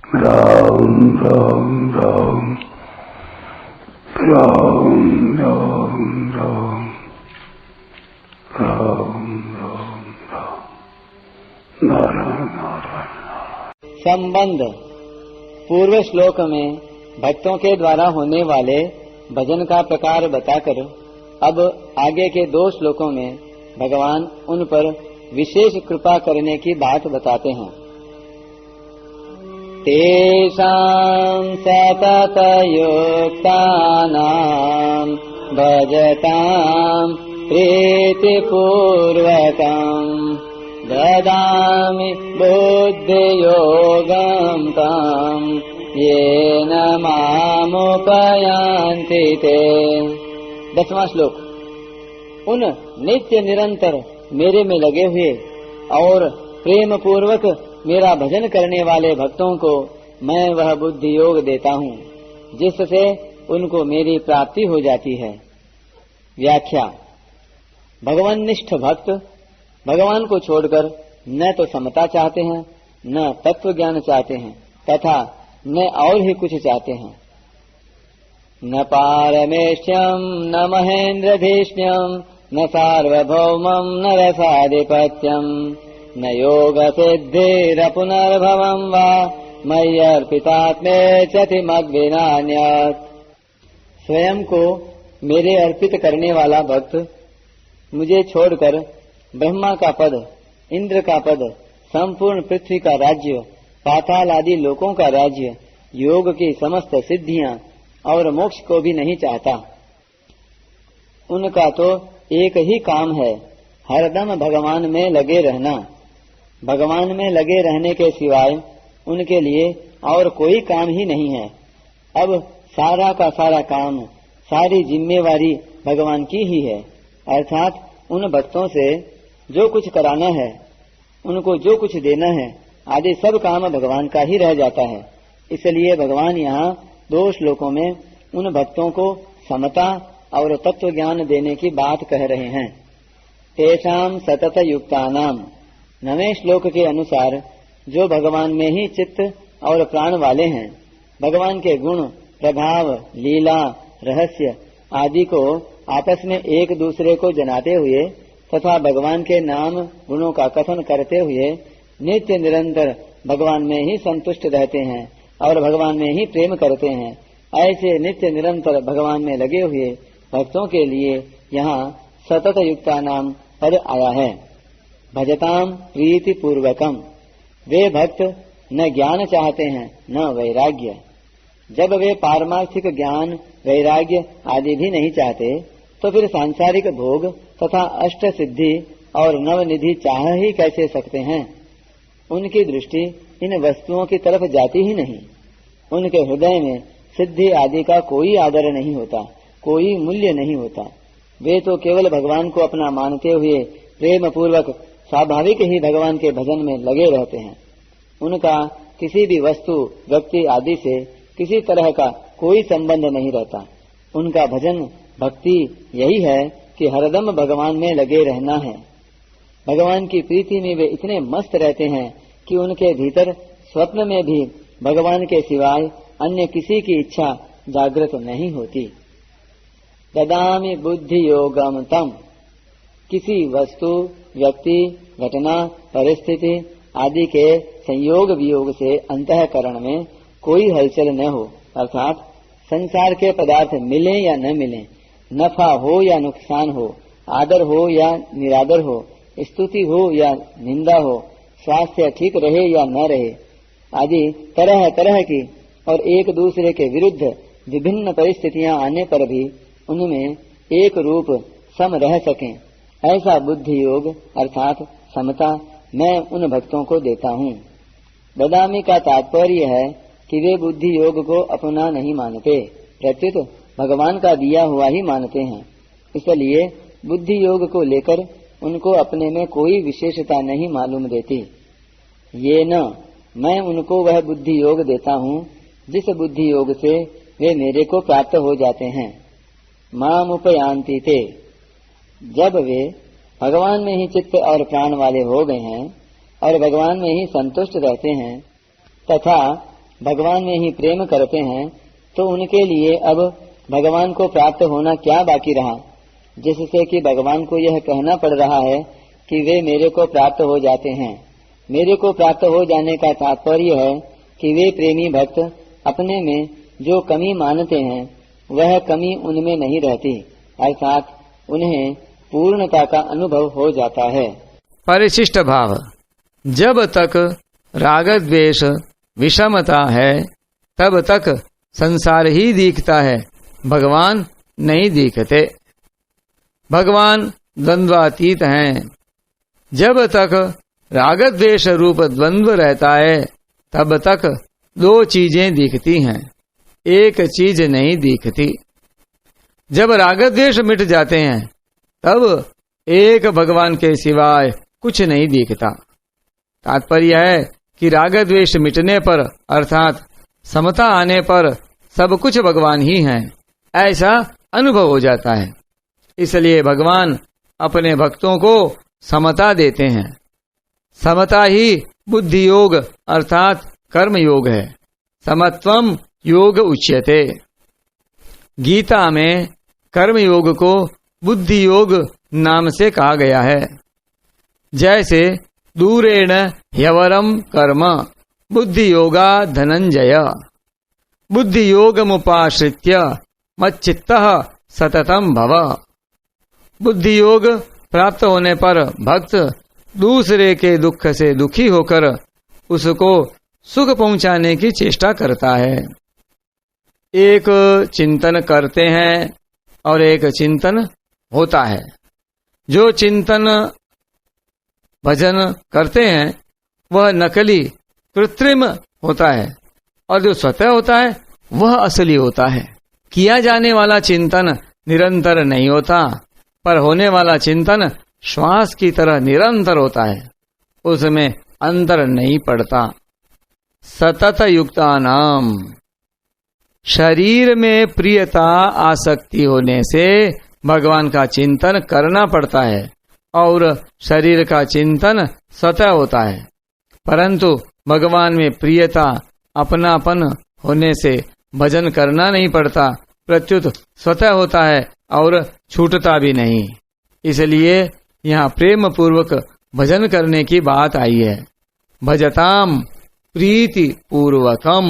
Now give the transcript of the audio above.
राम राम राम राम राम राम राम राम राम नारायण नारायण। संबंध। पूर्व श्लोक में भक्तों के द्वारा होने वाले भजन का प्रकार बताकर अब आगे के 2 श्लोकों में भगवान उन पर विशेष कृपा करने की बात बताते हैं। तेषां सततयुक्तानां भजतां प्रीतिपूर्वकं ददामि बुद्धियोगं तं येन मामुपयान्ति ते। 10वां श्लोक। उन नित्य निरंतर मेरे में लगे हुए और प्रेम पूर्वक मेरा भजन करने वाले भक्तों को मैं वह बुद्धि योग देता हूँ जिससे उनको मेरी प्राप्ति हो जाती है। व्याख्या। भगवाननिष्ठ भक्त भगवान को छोड़कर न तो समता चाहते हैं, न तत्व ज्ञान चाहते हैं तथा न और ही कुछ चाहते हैं। न पारमेष्ठ्यम न महेन्द्रधीष्ण्यम न सार्वभौमम न रसाधिपत्यम न योग सिद्धिरपुनर्भवं वा मय्यर्पितात्मेत्यति मद्विनान्यत्। स्वयं को मेरे अर्पित करने वाला भक्त मुझे छोड़कर ब्रह्मा का पद, इंद्र का पद, संपूर्ण पृथ्वी का राज्य, पाताल आदि लोकों का राज्य, योग की समस्त सिद्धियां और मोक्ष को भी नहीं चाहता। उनका तो एक ही काम है, हरदम भगवान में लगे रहना। भगवान में लगे रहने के सिवाय उनके लिए और कोई काम ही नहीं है। अब सारा का सारा काम, सारी जिम्मेवारी भगवान की ही है, अर्थात उन भक्तों से जो कुछ कराना है, उनको जो कुछ देना है आदि सब काम भगवान का ही रह जाता है। इसलिए भगवान यहाँ 2 श्लोकों में उन भक्तों को समता और तत्व ज्ञान देने की बात कह रहे हैं। तेषां सतत युक्तानाम। 9वें श्लोक के अनुसार जो भगवान में ही चित्त और प्राण वाले हैं, भगवान के गुण, प्रभाव, लीला, रहस्य आदि को आपस में एक दूसरे को जनाते हुए तथा भगवान के नाम गुणों का कथन करते हुए नित्य निरंतर भगवान में ही संतुष्ट रहते हैं और भगवान में ही प्रेम करते हैं, ऐसे नित्य निरंतर भगवान में लगे हुए भक्तों के लिए यहाँ सतत युक्ता नाम पद आया है। भजताम प्रीति पूर्वकम। वे भक्त न ज्ञान चाहते हैं न वैराग्य। जब वे पारमार्थिक ज्ञान, वैराग्य आदि भी नहीं चाहते तो फिर सांसारिक भोग तथा अष्ट सिद्धि और नवनिधि चाह ही कैसे सकते हैं। उनकी दृष्टि इन वस्तुओं की तरफ जाती ही नहीं। उनके हृदय में सिद्धि आदि का कोई आदर नहीं होता, कोई मूल्य नहीं होता। वे तो केवल भगवान को अपना मानते हुए प्रेम पूर्वक स्वाभाविक ही भगवान के भजन में लगे रहते हैं। उनका किसी भी वस्तु, व्यक्ति आदि से किसी तरह का कोई संबंध नहीं रहता। उनका भजन, भक्ति यही है कि हरदम भगवान में लगे रहना है। भगवान की प्रीति में वे इतने मस्त रहते हैं कि उनके भीतर स्वप्न में भी भगवान के सिवाय अन्य किसी की इच्छा जागृत नहीं होती। ददामि बुद्धि योगम तम। किसी वस्तु, व्यक्ति, घटना, परिस्थिति आदि के संयोग वियोग से अंतःकरण में कोई हलचल न हो, अर्थात संसार के पदार्थ मिले या न मिले, नफा हो या नुकसान हो, आदर हो या निरादर हो, स्तुति हो या निंदा हो, स्वास्थ्य ठीक रहे या न रहे आदि तरह तरह की और एक दूसरे के विरुद्ध विभिन्न परिस्थितियां आने पर भी उनमें एक रूप सम रह सकें, ऐसा बुद्धि योग अर्थात समता मैं उन भक्तों को देता हूँ। ददामी का तात्पर्य है कि वे बुद्धि योग को अपना नहीं मानते, प्रत्युत भगवान का दिया हुआ ही मानते हैं। इसलिए बुद्धि योग को लेकर उनको अपने में कोई विशेषता नहीं मालूम देती। ये न मैं उनको वह बुद्धि योग देता हूँ जिस बुद्धि योग से वे मेरे को प्राप्त हो जाते हैं। माम उपयांति ते। जब वे भगवान में ही चित्त और प्राण वाले हो गए हैं और भगवान में ही संतुष्ट रहते हैं तथा भगवान में ही प्रेम करते हैं तो उनके लिए अब भगवान को प्राप्त होना क्या बाकी रहा, जिससे कि भगवान को यह कहना पड़ रहा है कि वे मेरे को प्राप्त हो जाते हैं। मेरे को प्राप्त हो जाने का तात्पर्य है कि वे प्रेमी भक्त अपने में जो कमी मानते हैं वह कमी उनमें नहीं रहती, अर्थात उन्हें पूर्णता का अनुभव हो जाता है। परिशिष्ट भाव। जब तक राग द्वेष विषमता है तब तक संसार ही दिखता है, भगवान नहीं दिखते। भगवान द्वंद्वातीत हैं। जब तक राग द्वेष रूप द्वंद्व रहता है तब तक दो चीजें दिखती हैं, एक चीज नहीं दिखती। जब राग द्वेष मिट जाते हैं तब एक भगवान के सिवाय कुछ नहीं दिखता। तात्पर्य है कि राग द्वेष मिटने पर अर्थात समता आने पर सब कुछ भगवान ही हैं, ऐसा अनुभव हो जाता है। इसलिए भगवान अपने भक्तों को समता देते हैं। समता ही बुद्धि योग अर्थात कर्म योग है। समत्वम योग उच्यते। गीता में कर्म योग को बुद्धि योग नाम से कहा गया है। जैसे दूरेण ह्यवरम कर्म बुद्धि योगा धनंजय। बुद्धि योग मुपाश्रित्य मच्चित्तः सततम भव। बुद्धि योग प्राप्त होने पर भक्त दूसरे के दुख से दुखी होकर उसको सुख पहुंचाने की चेष्टा करता है। एक चिंतन करते हैं और एक चिंतन होता है। जो चिंतन भजन करते हैं वह नकली कृत्रिम होता है और जो स्वतः होता है वह असली होता है। किया जाने वाला चिंतन निरंतर नहीं होता, पर होने वाला चिंतन श्वास की तरह निरंतर होता है, उसमें अंतर नहीं पड़ता। सतत युक्तानाम। शरीर में प्रियता आसक्ति होने से भगवान का चिंतन करना पड़ता है और शरीर का चिंतन स्वतः होता है, परंतु भगवान में प्रियता अपनापन होने से भजन करना नहीं पड़ता, प्रत्युत स्वतः होता है और छूटता भी नहीं। इसलिए यहाँ प्रेम पूर्वक भजन करने की बात आई है। भजताम प्रीति पूर्वकम।